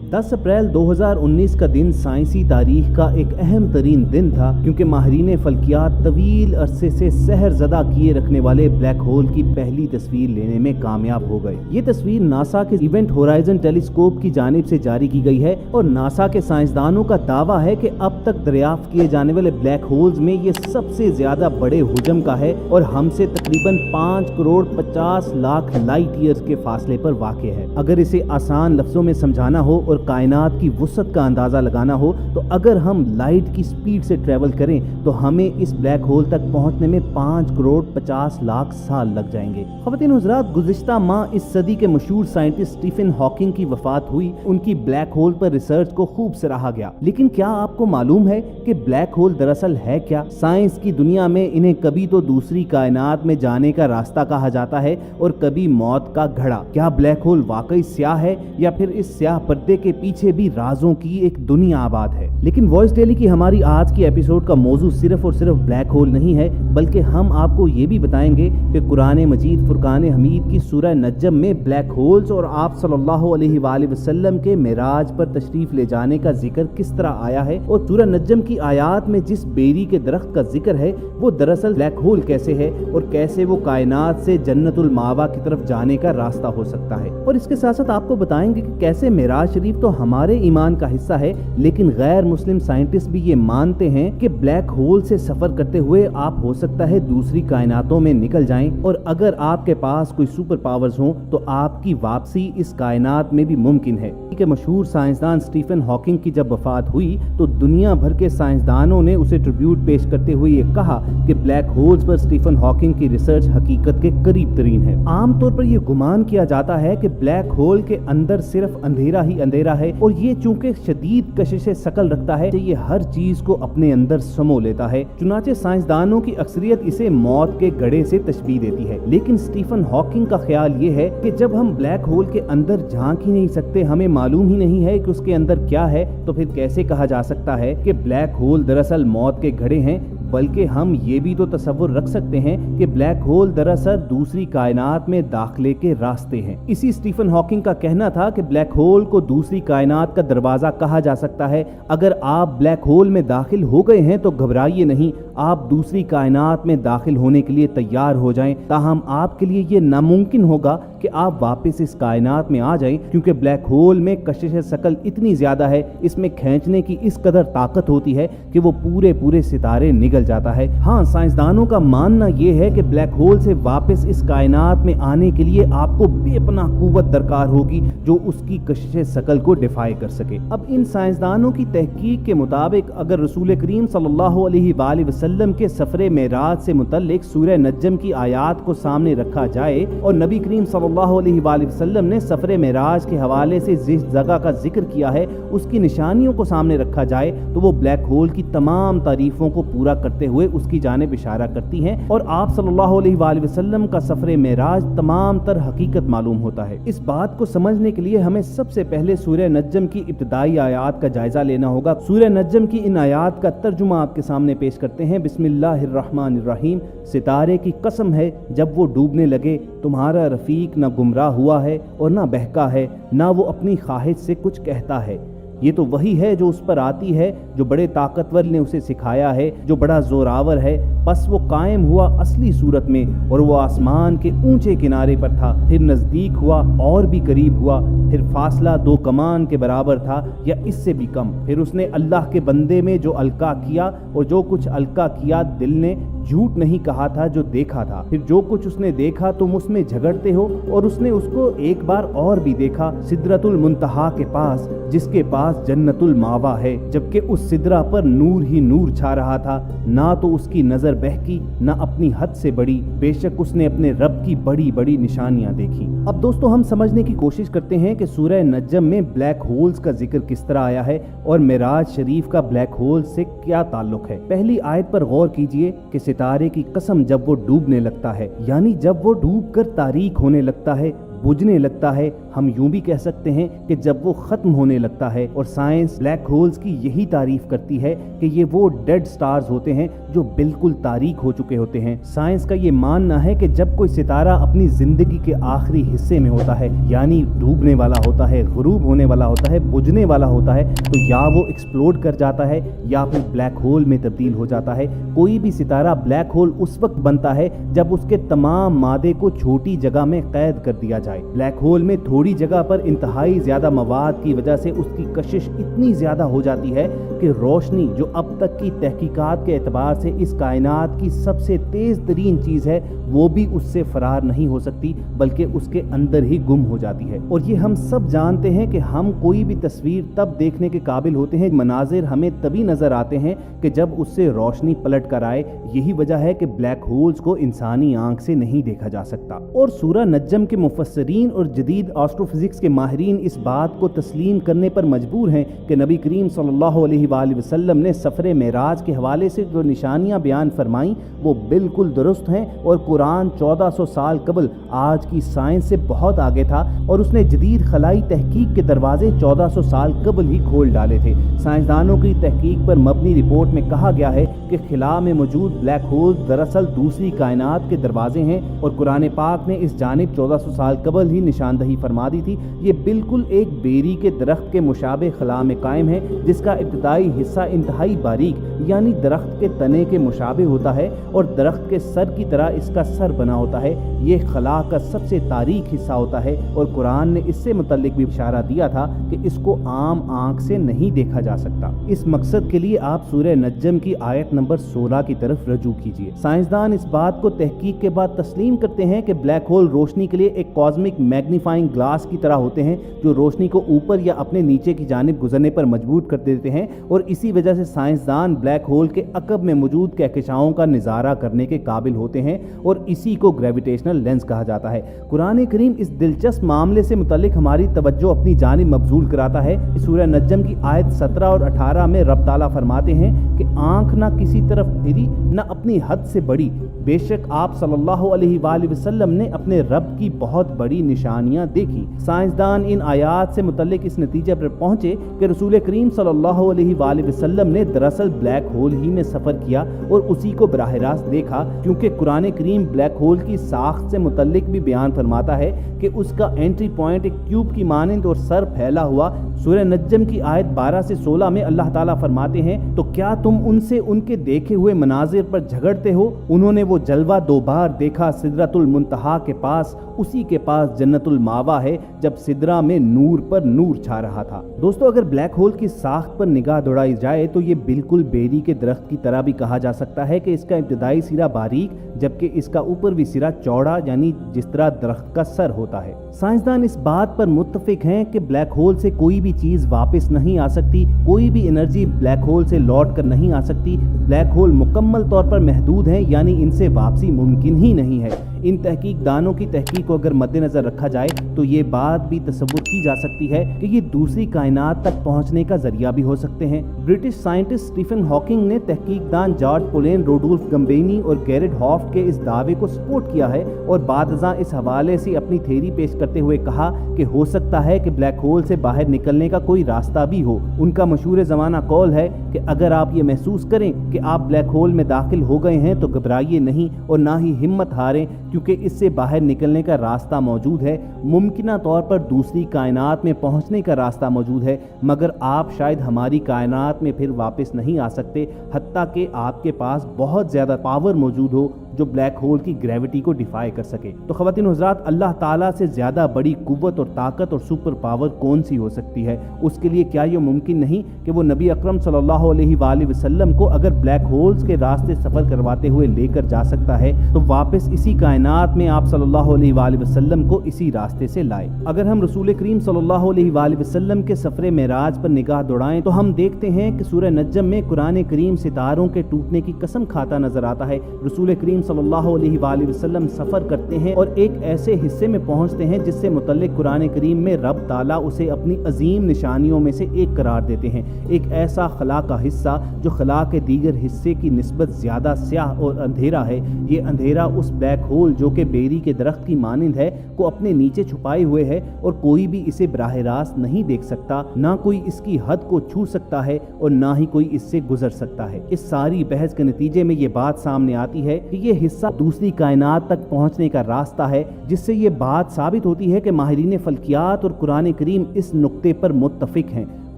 10 अप्रैल 2019 का दिन साइंसी तारीख का एक अहम तरीन दिन था, क्योंकि माहिरीन फल्कियात तवील अरसे से सहर ज़दा किए रखने वाले ब्लैक होल की पहली तस्वीर लेने में कामयाब हो गए। ये तस्वीर नासा के इवेंट होराइजन टेलीस्कोप की जानिब से जारी की गई है और नासा के साइंसदानों का दावा है कि अब तक दरियाफ्त किए जाने वाले ब्लैक होल्स में ये सबसे ज्यादा बड़े हुजम का है और हमसे तकरीबन 5 करोड़ 50 लाख लाइट ईयर्स के फासले पर वाक़ है। अगर इसे आसान लफ्जों में समझाना हो और कायनात की वुसअत का अंदाजा लगाना हो तो अगर हम लाइट की स्पीड से ट्रेवल करें तो हमें इस ब्लैक होल तक पहुंचने में 5 करोड़ 50 लाख साल लग जाएंगे। ख़वातीन हुज़रात, गुज़िश्ता माह इस सदी के मशहूर साइंटिस्ट स्टीफन हॉकिंग की वफात हुई। उनकी ब्लैक होल पर रिसर्च को खूब सराहा गया, लेकिन क्या आपको मालूम है कि ब्लैक होल दरअसल है क्या? साइंस की दुनिया में इन्हें कभी तो दूसरी कायनात में जाने का रास्ता कहा जाता है और कभी मौत का घड़ा। क्या ब्लैक होल वाकई स्याह है या फिर इस स्याह पर्दे के पीछे भी राजों की एक दुनिया आबाद है? लेकिन वॉइस डेली की हमारी आज की एपिसोड का मौजू सिर्फ और सिर्फ ब्लैक होल नहीं है, बल्कि हम आपको ये भी बताएंगे कि कुरान मजीद फुरकान हमीद की सूरह नज्म में ब्लैक होल्स और आप सल्लल्लाहु अलैहि वसल्लम के मेराज पर तशरीफ ले जाने का जिक्र किस तरह आया है और सूरह नज्म की आयात में जिस बेरी के दरख्त का जिक्र है वो दरअसल ब्लैक होल कैसे है और कैसे वो कायनात से जन्नतुल मावा की तरफ जाने का रास्ता हो सकता है। और इसके साथ साथ आपको बताएंगे कि कैसे मेराज शरीफ तो हमारे ईमान का हिस्सा है, लेकिन गैर मुस्लिम साइंटिस्ट भी ये मानते हैं कि ब्लैक होल से सफर करते हुए आप हो सकता है दूसरी कायनातों में निकल जाएं और अगर आपके पास कोई सुपर पावर्स हो तो आपकी वापसी इस कायनात में भी मुमकिन है। कि मशहूर साइंसदान स्टीफन हॉकिंग की जब वफात हुई तो दुनिया भर के साइंसदानों ने उसे ट्रिब्यूट पेश करते हुए ये कहा कि ब्लैक होल्स पर स्टीफन हॉकिंग की रिसर्च हकीकत के करीब तरीन है। आमतौर पर यह गुमान किया जाता है कि ब्लैक होल के अंदर सिर्फ अंधेरा ही अंधेरा है और ये चूंकि शदीद कशिश शकल रखता है, ये हर चीज को अपने अंदर समो लेता है। चुनाचे साइंसदानों की अक्सरियत इसे मौत के गड़े से तशबीह देती है, लेकिन स्टीफन हॉकिंग का ख्याल ये है कि जब हम ब्लैक होल के अंदर झांक ही नहीं सकते, हमें मालूम ही नहीं है कि उसके अंदर क्या है, तो फिर कैसे कहा जा सकता है कि ब्लैक होल दरअसल मौत के घड़े हैं? बल्कि हम ये भी तो तसव्वुर रख सकते हैं कि ब्लैक होल दरअसल दूसरी कायनात में दाखिले के रास्ते हैं। इसी स्टीफन हॉकिंग का कहना था कि ब्लैक होल को दूसरी कायनात का दरवाजा कहा जा सकता है। अगर आप ब्लैक होल में दाखिल हो गए हैं तो घबराइए नहीं, आप दूसरी कायनात में दाखिल होने के लिए तैयार हो जाएं। ताहम आपके लिए ये नामुमकिन होगा कि आप वापस इस कायनात में आ जाएं, क्योंकि ब्लैक होल में कशिश शकल इतनी ज्यादा है, इसमें खींचने की इस कदर ताकत होती है कि वो पूरे पूरे सितारे निगल जाता है। हाँ, साइंसदानों का मानना यह है कि ब्लैक होल से वापस इस कायनात में आने के लिए आपको बेपनाह कुव्वत दरकार होगी जो उसकी कशिश शकल को डिफाई कर सके। अब इन साइंसदानों की तहकीक के मुताबिक अगर रसूल करीम सल्लल्लाहु अलैहि वसल्लम के सफरे मेराज से मुतल्लिक सूरह नज्म की आयात को सामने रखा जाए और नबी करीम सल्लल्लाहु अलैहि वसल्लम ने सफरे मेराज के हवाले से जिस जगह का जिक्र किया है उसकी निशानियों को सामने रखा जाए तो वो ब्लैक होल की तमाम तारीफों को पूरा करते हुए उसकी जानिब इशारा करती हैं और आप सल्लल्लाहु अलैहि वसल्लम का सफरे मेराज तमाम तर हकीकत मालूम होता है। इस बात को समझने के लिए हमें सबसे पहले सूरह नज्म की इब्तिदाई आयात का जायजा लेना होगा। सूरह नज्म की इन आयात का तर्जुमा आपके सामने पेश करते हैं। बिस्मिल्लाहिर्रहमानिर्रहीम। सितारे की कसम है जब वो डूबने लगे, तुम्हारा रफीक न गुमराह हुआ है और न बहका है, न वो अपनी ख्वाहिश से कुछ कहता है। ये तो वही है जो उस पर आती है, जो बड़े ताकतवर ने उसे सिखाया है, जो बड़ा जोरावर है। बस वो कायम हुआ असली सूरत में और वो आसमान के ऊंचे किनारे पर था, फिर नजदीक हुआ और भी करीब हुआ, फिर फासला 2 कमान के बराबर था या इससे भी कम। फिर उसने अल्लाह के बंदे में जो अलका किया और जो कुछ अलका किया दिल ने झूठ नहीं कहा था जो देखा था। फिर जो कुछ उसने देखा तुम उसमें झगड़ते हो और उसने उसको एक बार और भी देखा सिदरतुल मुंतहा के पास, जिसके पास जन्नतुल मावा है, जबकि उस सिदरा पर नूर ही नूर छा रहा था। ना तो उसकी नजर बहकी ना अपनी हद से बड़ी, बेशक उसने अपने रब की बड़ी बड़ी निशानियां देखी। अब दोस्तों हम समझने की कोशिश करते हैं कि सूरह नज्म में ब्लैक होल्स का जिक्र किस तरह आया है और मेराज शरीफ का ब्लैक होल से क्या ताल्लुक है। पहली आयत पर गौर कीजिए कि सितारे की कसम जब वो डूबने लगता है, यानी जब वो डूब कर तारीक होने लगता है, बुझने लगता है, हम यूं भी कह सकते हैं कि जब वो खत्म होने लगता है। और साइंस ब्लैक होल्स की यही तारीफ करती है कि ये वो डेड स्टार्स होते हैं जो बिल्कुल तारीक हो चुके होते हैं। साइंस का ये मानना है कि जब कोई सितारा अपनी जिंदगी के आखिरी हिस्से में होता है, यानी डूबने वाला होता है, गुरूब होने वाला होता है, बुझने वाला होता है, तो या वो एक्सप्लोड कर जाता है या फिर ब्लैक होल में तब्दील हो जाता है। कोई भी सितारा ब्लैक होल उस वक्त बनता है जब उसके तमाम मादे को छोटी जगह में कैद कर दिया जाए। ब्लैक होल में थोड़ी जगह पर इंतहाई ज्यादा मवाद की वजह से उसकी कशिश इतनी ज्यादा हो जाती है कि रोशनी, जो अब तक की तहकीकात के एतबार से इस कायनात की सबसे तेज तरीन चीज है, वो भी उससे फरार नहीं हो सकती बल्कि उसके अंदर ही गुम हो जाती है। और ये हम सब जानते हैं कि हम कोई भी तस्वीर तब देखने के काबिल होते हैं, मनाजिर हमें तभी नजर आते हैं कि जब उससे रोशनी पलट कर आए। यही वजह है कि ब्लैक होल्स को इंसानी आंख से नहीं देखा जा सकता। और सूरह नज्म के मुफस्सरीन और जदीद एस्ट्रोफिजिक्स के माहिरीन इस बात को तस्लीम करने पर मजबूर हैं कि नबी करीम सल्लल्लाहु अलैहि वसल्लम ने सफ़र मेराज के हवाले से जो निशानियां बयान फरमाई वो बिल्कुल दुरुस्त हैं। और कुरान 1400 साल कबल आज की साइंस से बहुत आगे था और उसने जदीद खलाई तहकीक के दरवाजे 1400 साल कबल ही खोल डाले थे। साइंसदानों की तहकीक पर मबनी रिपोर्ट में कहा गया है कि खिला में मौजूद ब्लैक होल दरअसल दूसरी कायनात के दरवाजे हैं और कुरान पाक ने इस जानिब 1400 साल कबल ही निशानदही फरमा दी थी। ये बिल्कुल एक बेरी के दरख्त के मुशाबे खला में कायम है, जिसका इब्तदाई हिस्सा इंतहाई बारीक यानी दरख्त के तने के मुशाबे होता है और दरख्त के सर की तरह इसका सर बना होता है। ये खला का सबसे तारीक हिस्सा होता है और कुरान ने इससे मुतल्लिक भी इशारा दिया था कि इसको आम आंख से नहीं देखा जा सकता। इस मकसद के लिए आप सूरह नज्म की आयत नंबर 16 की तरफ रजू कीजिए। साइंसदान इस बात को तहकीक के बाद तस्लीम करते हैं कि ब्लैक होल रोशनी के लिए एक कॉस्मिक मैग्नीफाइंग ग्लास की तरह होते हैं जो रोशनी को ऊपर या अपने नीचे की जानिब गुजरने पर मजबूर कर देते हैं। और इसी वजह से साइंसदान ब्लैक होल के अकब में मौजूद कहकशाओं का निजारा करने के काबिल होते हैं और इसी को ग्रेविटेशनल लेंस कहा जाता है। कुरान करीम इस दिलचस्प मामले से मुतल्लिक हमारी तवज्जो अपनी जानिब मबजूल कराता है। सूरह नज्म की आयत 17 और 18 में रब ताला फरमाते हैं कि आंख ना किसी तरफ फिरी न अपनी हद से बड़ी, बेशक आप सल्लल्लाहु अलैहि वसल्लम ने अपने रब की बहुत बड़ी निशानियां देखी। साइंसदान इन आयात से मुतल्लिक इस नतीजे पर पहुंचे कि रसूल करीम सल्लल्लाहु अलैहि वसल्लम ने दरअसल ब्लैक होल ही में सफर किया और उसी को बराह रास्त देखा, क्योंकि कुरान करीम ब्लैक होल की साख्त से मुतल्लिक भी बयान फरमाता है कि उसका एंट्री पॉइंट एक ट्यूब की मानंद और सर फैला हुआ। सूरह नज्म की आयत 12 से 16 में अल्लाह ताला फरमाते हैं, तो क्या तुम उनसे उनके देखे हुए मनाजिर पर झगड़ते हो? उन्होंने वो जलवा 2 बार देखा, सिदरतुल मुंतहा के पास, उसी के पास जन्नतुल मावा है, जब सिदरा में नूर पर नूर छा रहा था। दोस्तों, अगर ब्लैक होल की साख्त पर निगाह दौड़ाई जाए तो ये बिल्कुल बेरी के दरख्त की तरह भी कहा जा सकता है कि इसका इब्तदाई सिरा बारीक जबकि इसका ऊपर भी सिरा चौड़ा, यानी जिस तरह दरख्त का सर होता है। साइंसदान इस बात पर मुत्तफिक हैं कि ब्लैक होल से कोई भी चीज वापस नहीं आ सकती, कोई भी एनर्जी ब्लैक होल से लौट कर नहीं आ सकती। ब्लैक होल मुकम्मल तौर पर महदूद हैं, यानी इनसे वापसी मुमकिन ही नहीं है। इन तहकीक दानों की तहकीक को अगर मद्देनजर रखा जाए तो ये बात भी तसव्वुर की जा सकती है कि ये दूसरी कायनात तक पहुंचने का जरिया भी हो सकते हैं। ब्रिटिश साइंटिस्ट स्टीफन हॉकिंग ने तहकीकदान जॉर्ज पोलेन, रोडोल्फ गम्बेनी और गैरेट हॉफ के इस दावे को सपोर्ट किया है और बादशाह इस हवाले से अपनी थ्योरी पेश करते हुए कहा कि हो सकता है कि ब्लैक होल से बाहर निकलने का कोई रास्ता भी हो। उनका मशहूर ज़माना कौल है कि अगर आप ये महसूस करें कि आप ब्लैक होल में दाखिल हो गए हैं तो घबराइए नहीं और ना ही हिम्मत हारें, क्योंकि इससे बाहर निकलने का रास्ता मौजूद है। मुमकिना तौर पर दूसरी कायनात में पहुंचने का रास्ता मौजूद है, मगर आप शायद हमारी कायनात में फिर वापस नहीं आ सकते, हत्ता कि आपके पास बहुत ज़्यादा पावर मौजूद हो जो ब्लैक होल की ग्रेविटी को डिफाई कर सके। तो ख़वातीन और हज़रात, अल्लाह ताला से ज़्यादा बड़ी कुव्वत और ताकत और सुपर पावर कौन सी हो सकती है? उसके लिए क्या ये मुमकिन नहीं कि वो नबी अकरम सल्लल्लाहु अलैहि वसल्लम को अगर ब्लैक होल्स के रास्ते सफ़र करवाते हुए लेकर जा सकता है तो वापस इसी कायनात में आप सल्लल्लाहु अलैहि वसल्लम को इसी रास्ते से लाए। अगर हम रसूल करीम सल्लल्लाहु अलैहि वसल्लम के सफ़र मेराज पर निगाह दौड़ाएं तो हम देखते हैं कि सूरह नज्म में कुरान करीम सितारों के टूटने की कसम खाता नजर आता है। रसूल करीम सल्लल्लाहु अलैहि वआलिहि वसल्लम सफ़र करते हैं और एक ऐसे हिस्से में पहुंचते हैं जिससे मुतल्लिक कुरान करीम में रब ताला उसे अपनी अजीम निशानियों में से एक करार देते हैं। एक ऐसा खला का हिस्सा जो खला के दीगर हिस्से की निस्बत ज़्यादा स्याह और अंधेरा है। ये अंधेरा उस ब्लैक होल जो कि बेरी के दरख्त की मानिंद है को अपने नीचे छुपाए हुए है और कोई भी इसे बराह रास्त नहीं देख सकता, ना कोई इसकी हद को छू सकता है और ना ही कोई इससे गुजर सकता है। इस सारी बहस के नतीजे में ये बात सामने आती है कि ये हिस्सा दूसरी कायनात तक पहुंचने का रास्ता है, जिससे ये बात साबित होती है कि माहिरीन फल्कियात और कुरान करीम इस नुक्ते पर मुत्तफिक हैं।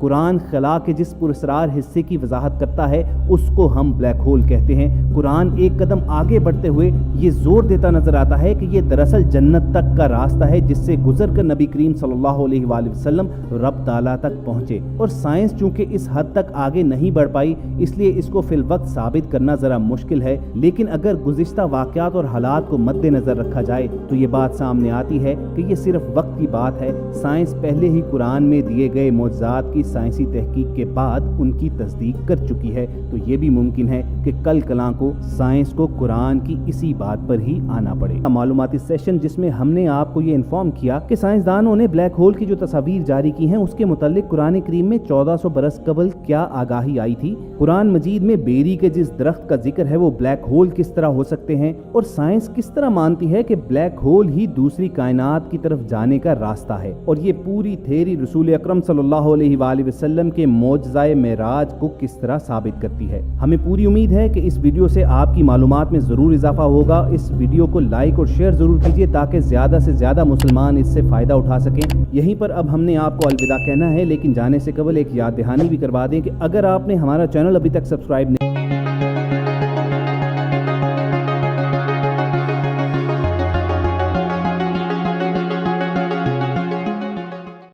कुरान खला के जिस पुरस्रार हिस्से की वजाहत करता है उसको हम ब्लैक होल कहते हैं। कुरान एक कदम आगे बढ़ते हुए ये जोर देता नजर आता है कि ये दरअसल जन्नत तक का रास्ता है जिससे गुजर कर नबी करीम सल्लल्लाहु अलैहि वसल्लम रब ताला तक पहुंचे। और साइंस चूंकि इस हद तक आगे नहीं बढ़ पाई इसलिए इसको फिल वक्त साबित करना जरा मुश्किल है, लेकिन अगर गुज़िश्ता वाक़यात और हालात को मद्देनजर रखा जाए तो ये बात सामने आती है कि ये सिर्फ वक्त की बात है। साइंस पहले ही कुरान में दिए गए मौजज़ात की साइंसी तहकीक के बाद उनकी तस्दीक कर चुकी है, तो ये भी मुमकिन है कि कल कलां को साइंस को कुरान की इसी बात पर ही आना पड़े। मालूमाती सेशन जिसमें हमने आपको ये इन्फॉर्म किया कि साइंसदानों ने ब्लैक होल की जो तस्वीर जारी की हैं उसके मुतालिक कुरान करीम में 1400 बरस कबल क्या आगाही आई थी, कुरान मजीद में बेरी के जिस दरख्त का जिक्र है वो ब्लैक होल किस तरह हो सकते हैं, और साइंस किस तरह मानती है कि ब्लैक होल ही दूसरी कायनात की तरफ जाने का रास्ता है। और ये पूरी थ्योरी रसूल अकरम सल्लल्लाहु अलैहि वसल्लम के मौजज़ाए मेराज को किस तरह साबित करती है। हमें पूरी उम्मीद है कि इस वीडियो से आपकी मालूमात में जरूर इजाफा होगा। इस वीडियो को लाइक और शेयर जरूर कीजिए ताकि ज्यादा से ज्यादा मुसलमान इससे फायदा उठा सकें। यहीं पर अब हमने आपको अलविदा कहना है, लेकिन जाने से कबल एक याद दहानी भी करवा दें कि अगर आपने हमारा चैनल अभी तक सब्सक्राइब नहीं